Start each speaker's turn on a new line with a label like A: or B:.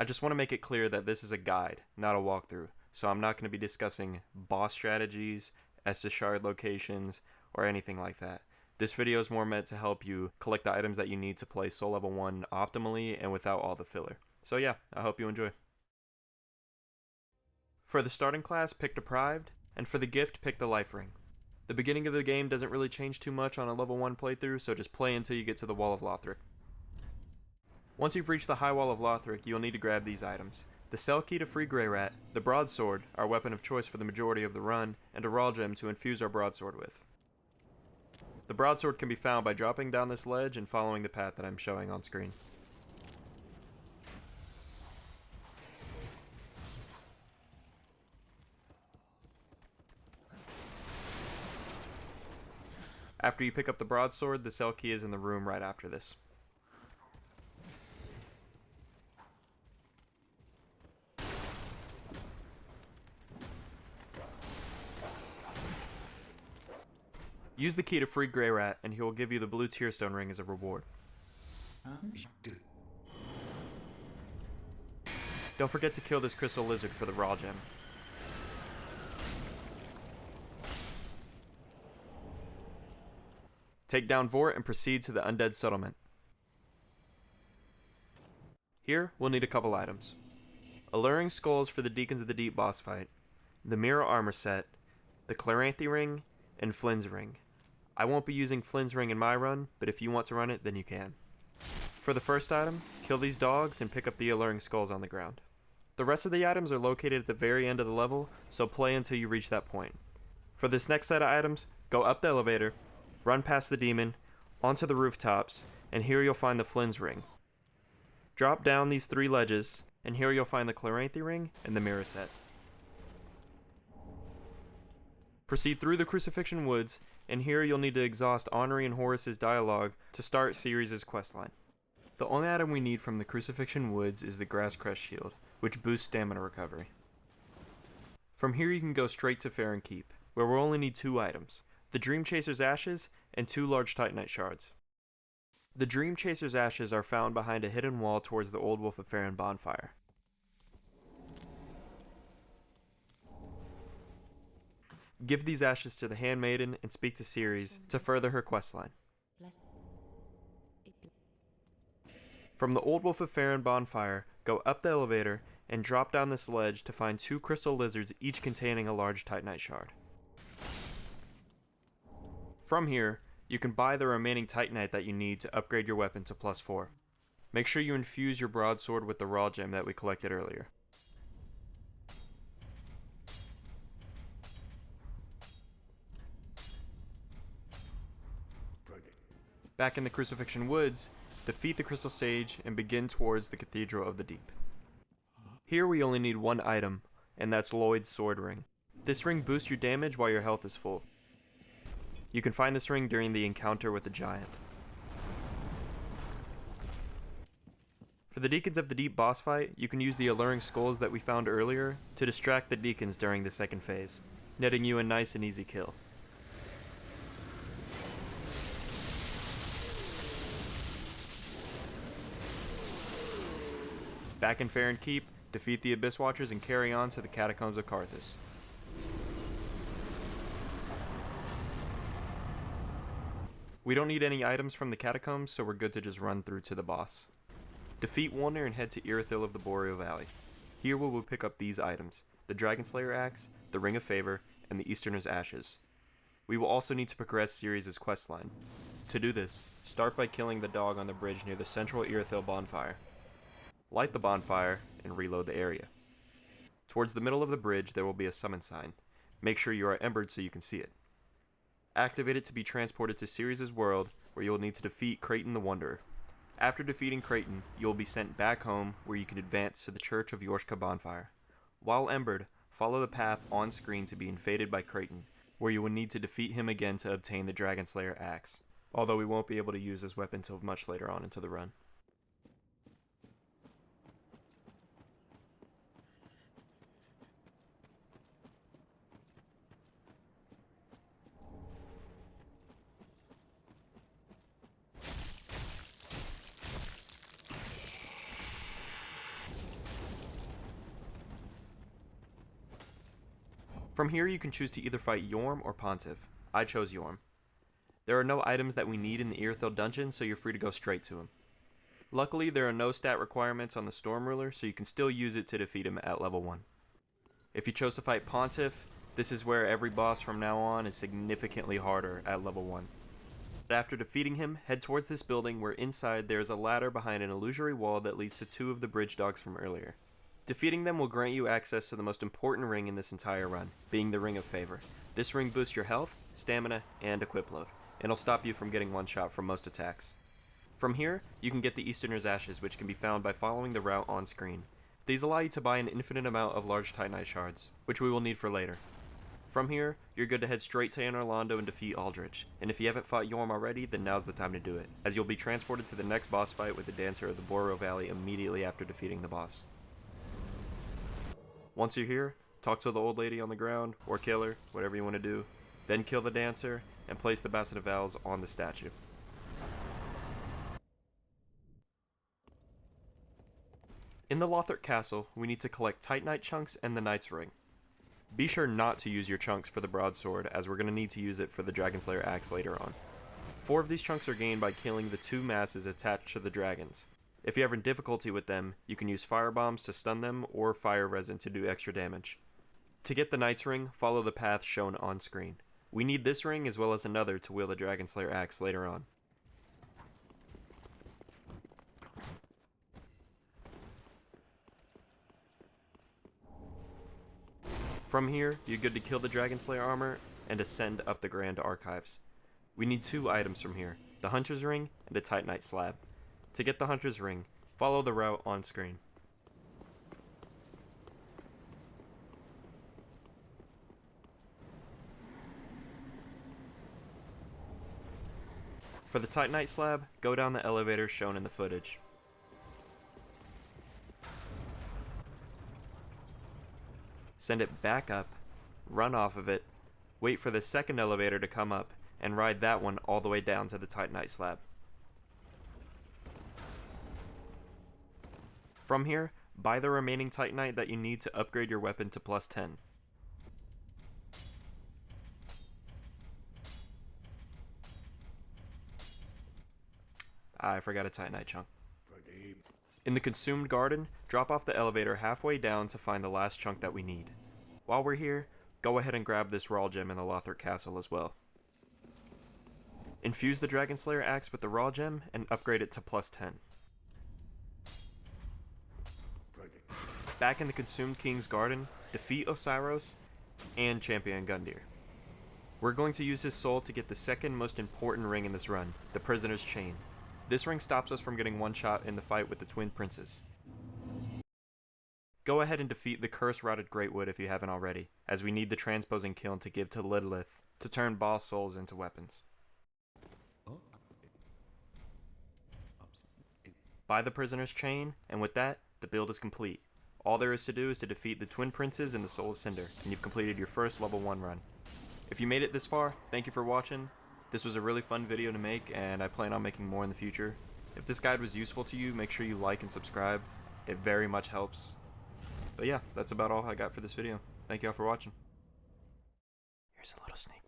A: I just want to make it clear that this is a guide, not a walkthrough, so I'm not going to be discussing boss strategies, Estus Shard locations, or anything like that. This video is more meant to help you collect the items that you need to play Soul Level 1 optimally and without all the filler. So yeah, I hope you enjoy. For the starting class, pick Deprived, and for the gift, pick the Life Ring. The beginning of the game doesn't really change too much on a level 1 playthrough, so just play until you get to the Wall of Lothric. Once you've reached the High Wall of Lothric, you'll need to grab these items. The Cell Key to free Grey Rat, the Broadsword, our weapon of choice for the majority of the run, and a Raw Gem to infuse our Broadsword with. The Broadsword can be found by dropping down this ledge and following the path that I'm showing on screen. After you pick up the Broadsword, the Cell Key is in the room right after this. Use the key to free Grey Rat, and he will give you the blue Tearstone ring as a reward. Don't forget to kill this crystal lizard for the Raw Gem. Take down Vort and proceed to the Undead Settlement. Here, we'll need a couple items. Alluring Skulls for the Deacons of the Deep boss fight, the Mirror Armor set, the Chloranthy Ring, and Flynn's Ring. I won't be using Flynn's Ring in my run, but if you want to run it, then you can. For the first item, kill these dogs and pick up the Alluring Skulls on the ground. The rest of the items are located at the very end of the level, so play until you reach that point. For this next set of items, go up the elevator, run past the demon, onto the rooftops, and here you'll find the Flynn's Ring. Drop down these 3 ledges, and here you'll find the Chloranthy Ring and the Mirror Set. Proceed through the Crucifixion Woods, and here you'll need to exhaust Honorry and Horus's dialogue to start Ceres' questline. The only item we need from the Crucifixion Woods is the Grass Crest Shield, which boosts stamina recovery. From here you can go straight to Farron Keep, where we'll only need 2 items, the Dream Chaser's Ashes and 2 large Titanite shards. The Dream Chaser's Ashes are found behind a hidden wall towards the Old Wolf of Farron bonfire. Give these ashes to the Handmaiden and speak to Ceres to further her questline. From the Old Wolf of Farron bonfire, go up the elevator and drop down this ledge to find 2 crystal lizards, each containing a large Titanite shard. From here, you can buy the remaining Titanite that you need to upgrade your weapon to +4. Make sure you infuse your broadsword with the Raw Gem that we collected earlier. Back in the Crucifixion Woods, defeat the Crystal Sage and begin towards the Cathedral of the Deep. Here we only need 1 item, and that's Lloyd's Sword Ring. This ring boosts your damage while your health is full. You can find this ring during the encounter with the giant. For the Deacons of the Deep boss fight, you can use the Alluring Skulls that we found earlier to distract the Deacons during the second phase, netting you a nice and easy kill. Back in Farron Keep, defeat the Abyss Watchers and carry on to the Catacombs of Karthus. We don't need any items from the Catacombs, so we're good to just run through to the boss. Defeat Wolnir and head to Irithyll of the Boreal Valley. Here we will pick up these items, the Dragonslayer Axe, the Ring of Favor, and the Easterner's Ashes. We will also need to progress Ceres' questline. To do this, start by killing the dog on the bridge near the central Irithyll bonfire. Light the bonfire, and reload the area. Towards the middle of the bridge, there will be a summon sign. Make sure you are embered so you can see it. Activate it to be transported to Ceres' world, where you will need to defeat Kraton the Wanderer. After defeating Kraton, you will be sent back home, where you can advance to the Church of Yorshka bonfire. While embered, follow the path on screen to be invaded by Kraton, where you will need to defeat him again to obtain the Dragonslayer Axe, although we won't be able to use this weapon until much later on into the run. From here you can choose to either fight Yorm or Pontiff. I chose Yorm. There are no items that we need in the Irithyll dungeon, so you're free to go straight to him. Luckily, there are no stat requirements on the Storm Ruler, so you can still use it to defeat him at level 1. If you chose to fight Pontiff, this is where every boss from now on is significantly harder at level 1. After defeating him, head towards this building where inside there is a ladder behind an illusory wall that leads to 2 of the bridge dogs from earlier. Defeating them will grant you access to the most important ring in this entire run, being the Ring of Favor. This ring boosts your health, stamina, and equip load, and it'll stop you from getting one shot from most attacks. From here, you can get the Easterner's Ashes, which can be found by following the route on screen. These allow you to buy an infinite amount of large Titanite shards, which we will need for later. From here, you're good to head straight to Anor Londo and defeat Aldrich, and if you haven't fought Yorm already, then now's the time to do it, as you'll be transported to the next boss fight with the Dancer of the Boreal Valley immediately after defeating the boss. Once you're here, talk to the old lady on the ground, or kill her, whatever you want to do, then kill the Dancer, and place the Basket of Vows on the statue. In the Lothric castle, we need to collect Titanite chunks and the Knight's Ring. Be sure not to use your chunks for the broadsword, as we're going to need to use it for the Dragonslayer axe later on. 4 of these chunks are gained by killing the 2 masses attached to the dragons. If you're having difficulty with them, you can use fire bombs to stun them or fire resin to do extra damage. To get the Knight's Ring, follow the path shown on screen. We need this ring as well as another to wield the Dragonslayer axe later on. From here, you're good to kill the Dragonslayer armor and ascend up the Grand Archives. We need 2 items from here, the Hunter's Ring and a Titanite slab. To get the Hunter's Ring, follow the route on screen. For the Titanite slab, go down the elevator shown in the footage. Send it back up, run off of it, wait for the second elevator to come up, and ride that one all the way down to the Titanite slab. From here, buy the remaining Titanite that you need to upgrade your weapon to +10. I forgot a Titanite chunk. In the Consumed Garden, drop off the elevator halfway down to find the last chunk that we need. While we're here, go ahead and grab this Raw Gem in the Lothric Castle as well. Infuse the Dragonslayer axe with the Raw Gem and upgrade it to +10. Back in the Consumed King's Garden, defeat Osiros and champion Gundyr. We're going to use his soul to get the second most important ring in this run, the Prisoner's Chain. This ring stops us from getting one shot in the fight with the Twin Princes. Go ahead and defeat the Curse-Rotted Greatwood if you haven't already, as we need the Transposing Kiln to give to Lilith to turn boss souls into weapons. Buy the Prisoner's Chain, and with that, the build is complete. All there is to do is to defeat the Twin Princes and the Soul of Cinder, and you've completed your first level 1 run. If you made it this far, thank you for watching. This was a really fun video to make, and I plan on making more in the future. If this guide was useful to you, make sure you like and subscribe. It very much helps. But yeah, that's about all I got for this video. Thank you all for watching. Here's a little sneak